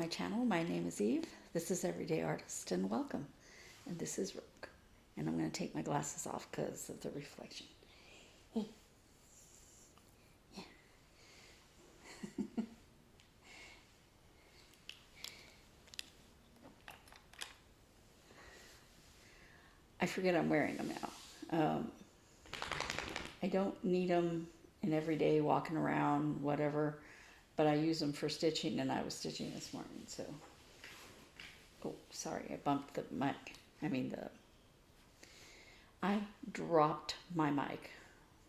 channel. My name is Eve. This is Everyday Artist, and welcome. And this is Rook. And I'm going to take my glasses off because of the reflection. Hey. Yeah. I forget I'm wearing them now. I don't need them in everyday walking around, whatever, but I use them for stitching, and I was stitching this morning, so. Oh, sorry, I bumped the mic. I dropped my mic,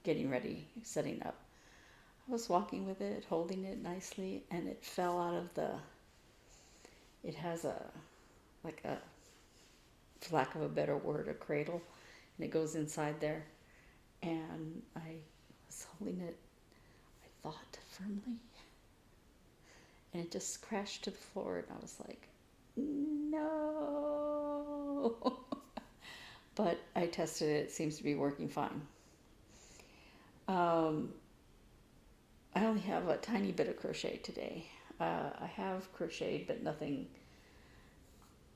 getting ready, setting up. I was walking with it, holding it nicely, and it fell out of it has like a, for lack of a better word, a cradle, and it goes inside there. And I was holding it, I thought, firmly, and it just crashed to the floor, and I was like, no. But I tested it. It seems to be working fine. I only have a tiny bit of crochet today. I have crocheted, but nothing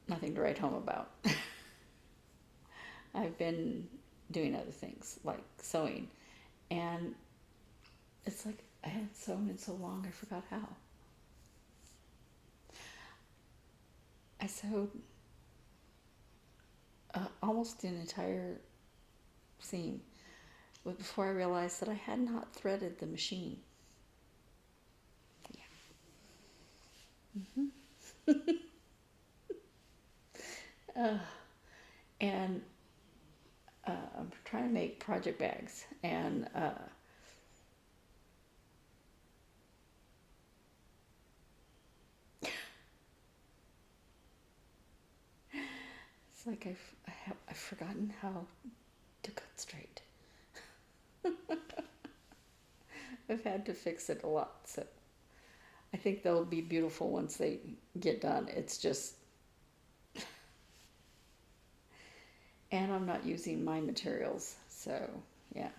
to write home about. I've been doing other things like sewing, and it's like I hadn't sewn in so long I forgot how. I sewed almost an entire seam before I realized that I had not threaded the machine. Yeah. And I'm trying to make project bags, and it's like I've forgotten how to cut straight. I've had to fix it a lot, so I think they'll be beautiful once they get done. It's just, and I'm not using my materials, so yeah.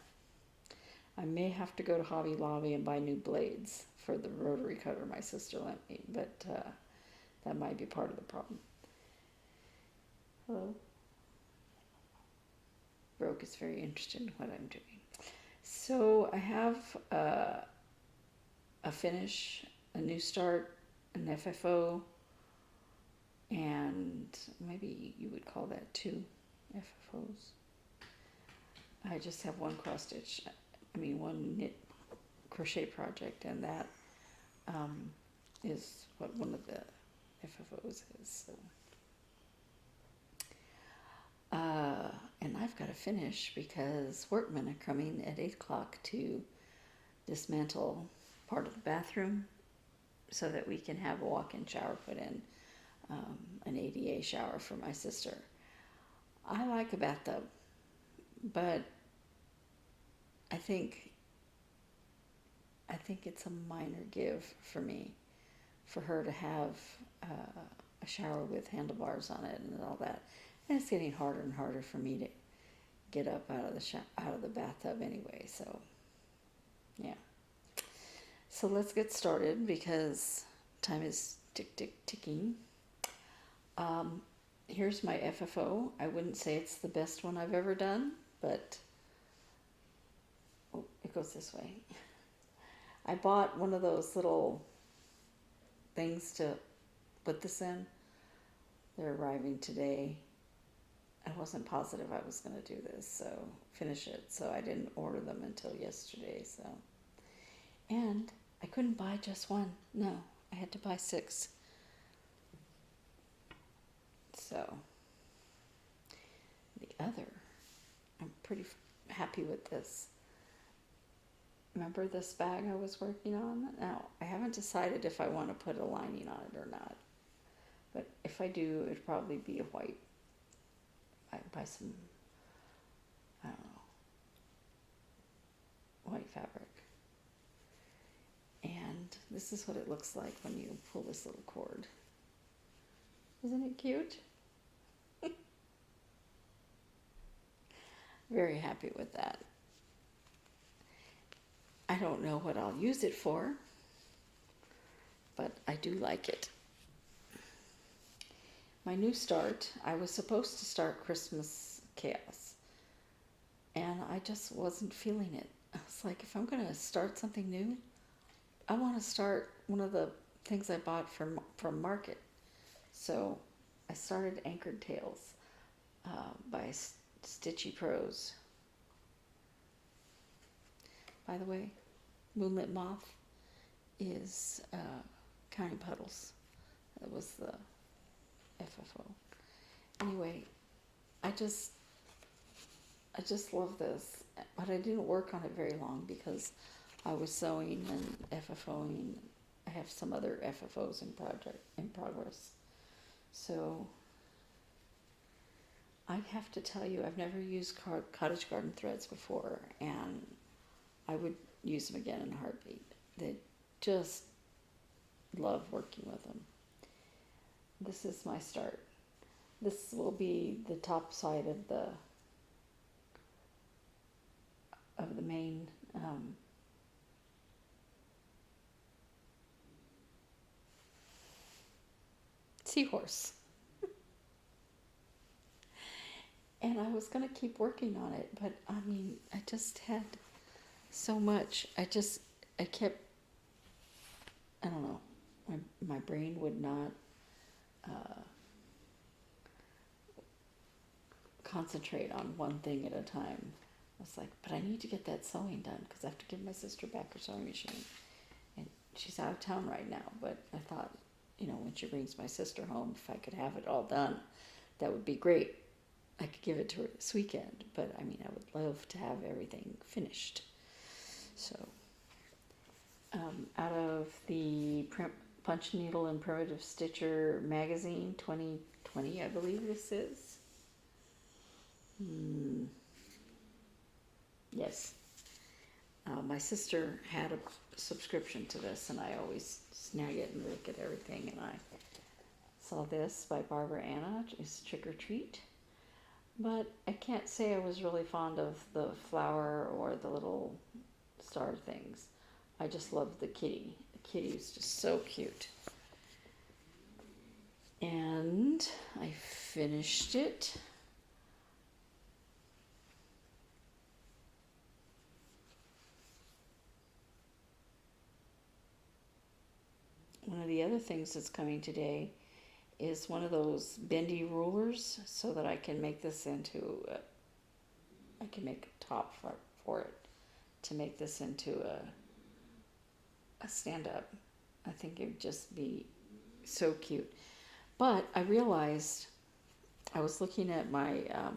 I may have to go to Hobby Lobby and buy new blades for the rotary cutter my sister lent me, but that might be part of the problem. Hello? Rogue is very interested in what I'm doing. So I have a finish, a new start, an FFO, and maybe you would call that 2 FFOs. I just have one one knit crochet project, and that is what one of the FFOs is. So. And I've got to finish because workmen are coming at 8 o'clock to dismantle part of the bathroom so that we can have a walk-in shower put in, an ADA shower for my sister. I like a bathtub, but I think it's a minor give for me, for her to have a shower with handlebars on it and all that. And it's getting harder and harder for me to get up out of the bathtub anyway. So, yeah. So let's get started because time is ticking. Here's my FFO. I wouldn't say it's the best one I've ever done, but it goes this way. I bought one of those little things to put this in. They're arriving today. I wasn't positive I was going to do this, so finish it. So I didn't order them until yesterday. So, and I couldn't buy just one. No, I had to buy 6. So the other, I'm pretty happy with this. Remember this bag I was working on? Now, I haven't decided if I want to put a lining on it or not. But if I do, it'd probably be a white. I'd buy some, I don't know, white fabric. And this is what it looks like when you pull this little cord. Isn't it cute? Very happy with that. I don't know what I'll use it for, but I do like it. my new start, I was supposed to start Christmas Chaos, and I just wasn't feeling it. I was like, if I'm going to start something new, I want to start one of the things I bought from Market. So I started Anchored Tales by Stitchy Prose. By the way, Moonlit Moth is Counting Puddles. That was the FFO. Anyway, I just love this, but I didn't work on it very long because I was sewing and FFOing. I have some other FFOs in progress. So I have to tell you, I've never used cottage garden threads before, and I would use them again in a heartbeat. They just love working with them. This is my start. This will be the top side of the main seahorse. And I was going to keep working on it, but I mean, I just had so much. I kept, I don't know, my brain would not concentrate on one thing at a time. I was like, but I need to get that sewing done because I have to give my sister back her sewing machine. And she's out of town right now, but I thought, when she brings my sister home, if I could have it all done, that would be great. I could give it to her this weekend, but I mean, I would love to have everything finished. So, out of the Punch Needle and Primitive Stitcher magazine, 2020, I believe this is. Yes. My sister had a subscription to this, and I always snag it and look at everything, and I saw this by Barbara Anna, it's Trick or Treat. But I can't say I was really fond of the flower or the little star things. I just loved the kitty. The kitty is just so cute. And I finished it. One of the other things that's coming today is one of those bendy rulers so that I can make this into I can make a top for it to make this into a stand-up. I think it would just be so cute. But I realized I was looking at my I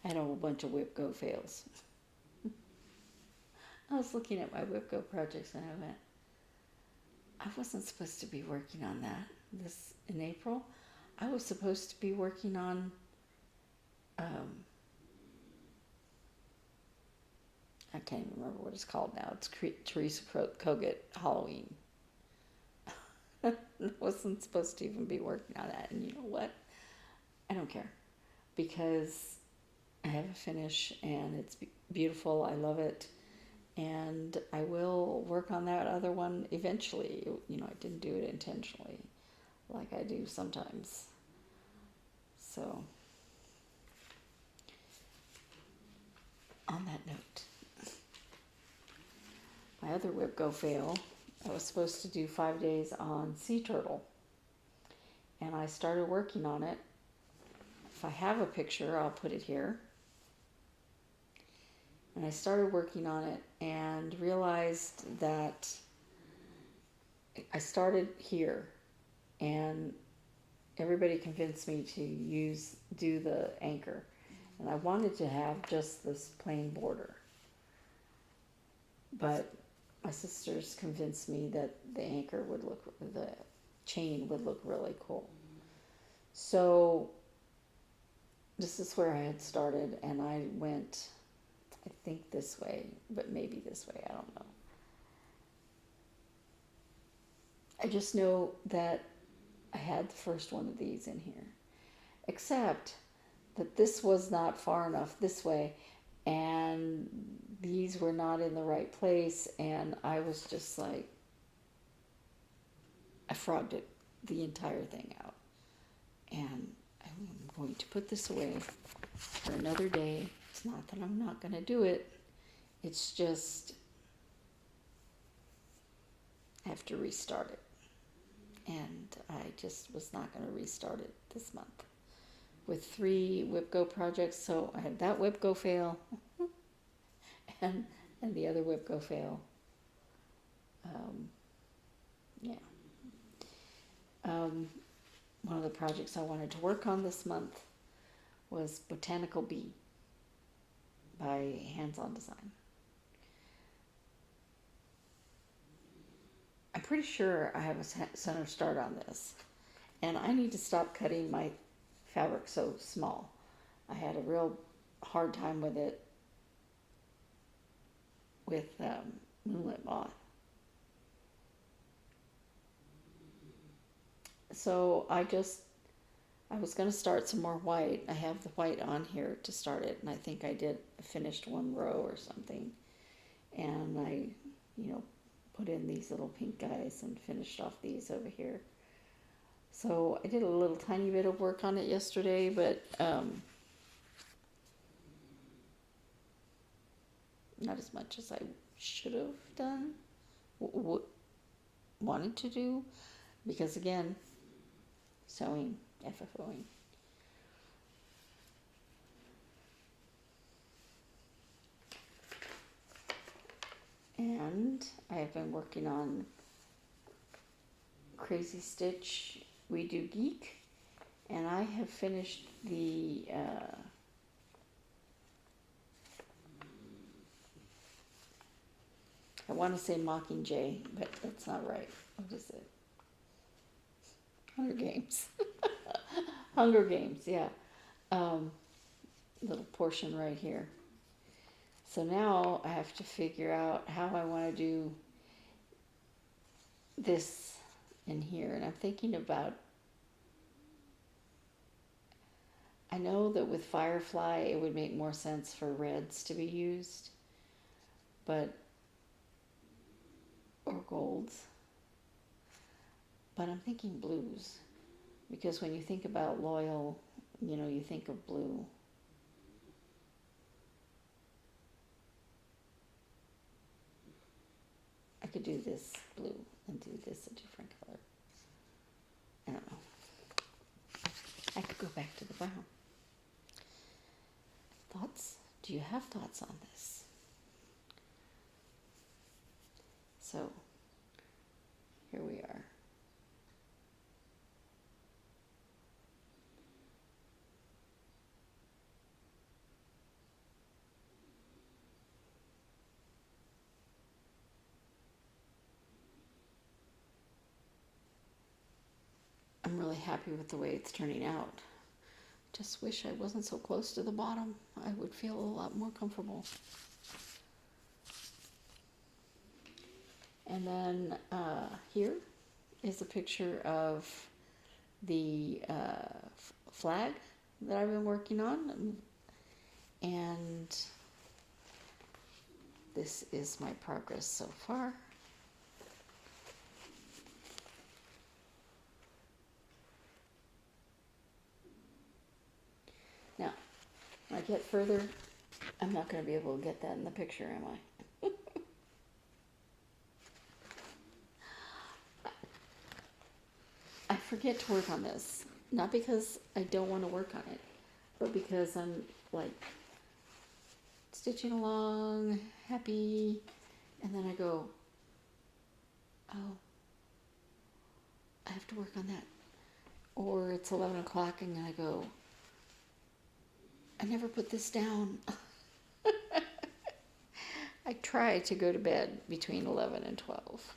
had a whole bunch of WIPGO fails. I was looking at my WIPGO projects and I went, I wasn't supposed to be working on that this in April. I was supposed to be working on I can't even remember what it's called now. It's Teresa Kogut Halloween. I wasn't supposed to even be working on that, and you know what? I don't care because I have a finish and it's beautiful. I love it. And I will work on that other one eventually. I didn't do it intentionally like I do sometimes. So, on that note, my other WIPGO fail, I was supposed to do 5 days on sea turtle. And I started working on it. If I have a picture, I'll put it here. And I started working on it and realized that I started here and everybody convinced me to do the anchor. And I wanted to have just this plain border. But my sisters convinced me that the chain would look really cool. So this is where I had started, and I went, I think this way, but maybe this way, I don't know. I just know that I had the first one of these in here, except that this was not far enough this way, and these were not in the right place, and I was just like, I frogged the entire thing out. going to put this away for another day. It's not that I'm not going to do it. It's just I have to restart it. And I just was not going to restart it this month with 3 WIPGO projects. So I had that WIPGO fail and the other WIPGO fail. One of the projects I wanted to work on this month was Botanical Bee by Hands On Design. I'm pretty sure I have a center start on this, and I need to stop cutting my fabric so small. I had a real hard time with it with Moonlit Moth. So I was going to start some more white. I have the white on here to start it, and I think I finished 1 row or something. And I, put in these little pink guys and finished off these over here. So I did a little tiny bit of work on it yesterday, but not as much as I should have done, wanted to do, because again, sewing, FFOing. And I have been working on CrazzyStitch, We Do Geek, and I have finished the I want to say Mockingjay, but that's not right. What is it? Hunger Games. Hunger Games, yeah. Little portion right here. So now I have to figure out how I want to do this in here. And I'm thinking about, I know that with Firefly it would make more sense for reds to be used, or golds. But I'm thinking blues, because when you think about Loyal, you think of blue. I could do this blue and do this a different color. I don't know. I could go back to the brown. Thoughts? Do you have thoughts on this? So, here we are. I'm really happy with the way it's turning out. Just wish I wasn't so close to the bottom. I would feel a lot more comfortable. And then here is a picture of the flag that I've been working on. And this is my progress so far. Now, when I get further, I'm not going to be able to get that in the picture, am I? I forget to work on this. Not because I don't want to work on it, but because I'm like stitching along, happy, and then I go, oh, I have to work on that. Or it's 11 o'clock and I go, I never put this down. I try to go to bed between 11 and 12.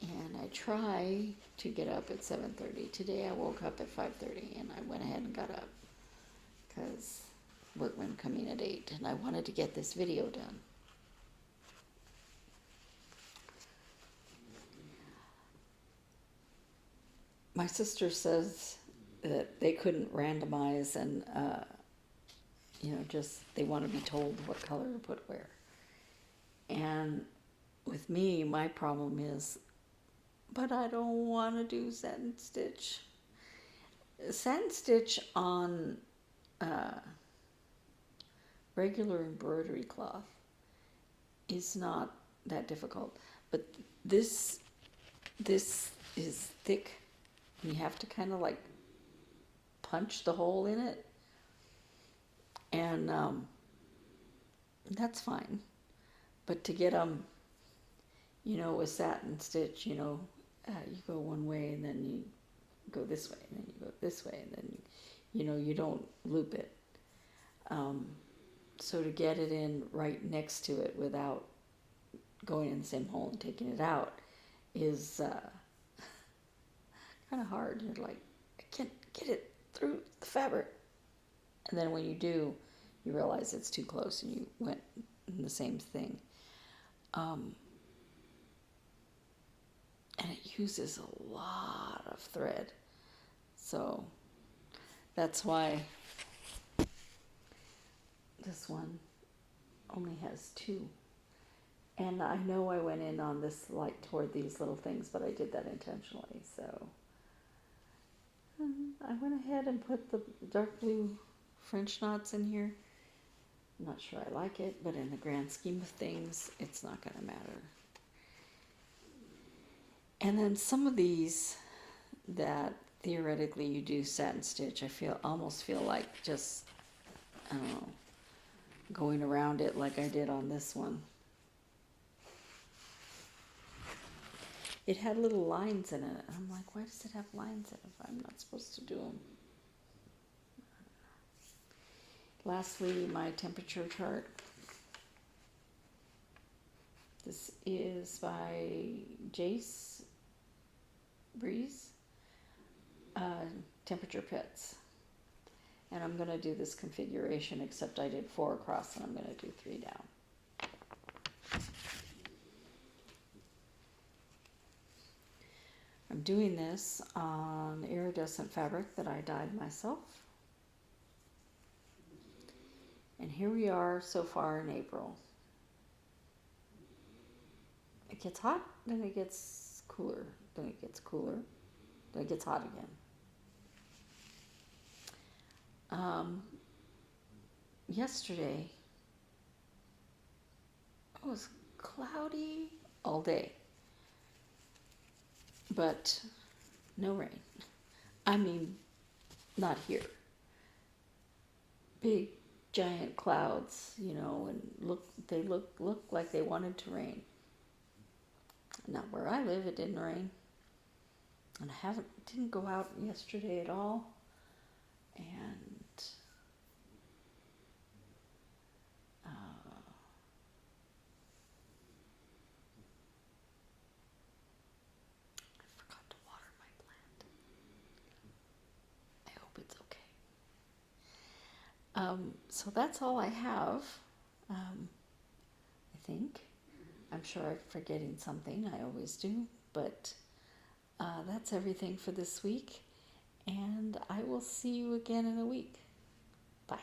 And I try to get up at 7:30. Today I woke up at 5:30 and I went ahead and got up because workmen coming at 8 and I wanted to get this video done. My sister says that they couldn't randomize and, just they want to be told what color to put where. And with me, my problem is, but I don't want to do satin stitch. satin stitch on regular embroidery cloth is not that difficult, but this is thick. You have to kind of like punch the hole in it, and that's fine. But to get them, with satin stitch, you go one way and then you go this way and then you go this way and then you don't loop it. So to get it in right next to it without going in the same hole and taking it out is kind of hard. You're like, I can't get it through the fabric. And then when you do, you realize it's too close and you went in the same thing. And it uses a lot of thread. So that's why this one only has 2. And I know I went in on this like toward these little things, but I did that intentionally. So I went ahead and put the dark blue French knots in here. I'm not sure I like it, but in the grand scheme of things, it's not going to matter. And then some of these that theoretically you do satin stitch, I almost feel like just, I don't know, going around it like I did on this one. It had little lines in it. I'm like, why does it have lines in it if I'm not supposed to do them? Lastly, my temperature chart. This is by JaceBreeze, Temperature Pits. And I'm going to do this configuration, except I did 4 across and I'm going to do 3 down. I'm doing this on iridescent fabric that I dyed myself. And here we are so far in April. It gets hot, then it gets cooler, then it gets cooler, then it gets hot again. Yesterday, it was cloudy all day, but no rain. I mean, not here. Big, giant clouds, and they look like they wanted to rain. Not where I live, it didn't rain. And I didn't go out yesterday at all. And I forgot to water my plant. I hope it's okay. So that's all I have, I think. I'm sure I'm forgetting something. I always do. But that's everything for this week. And I will see you again in a week. Bye.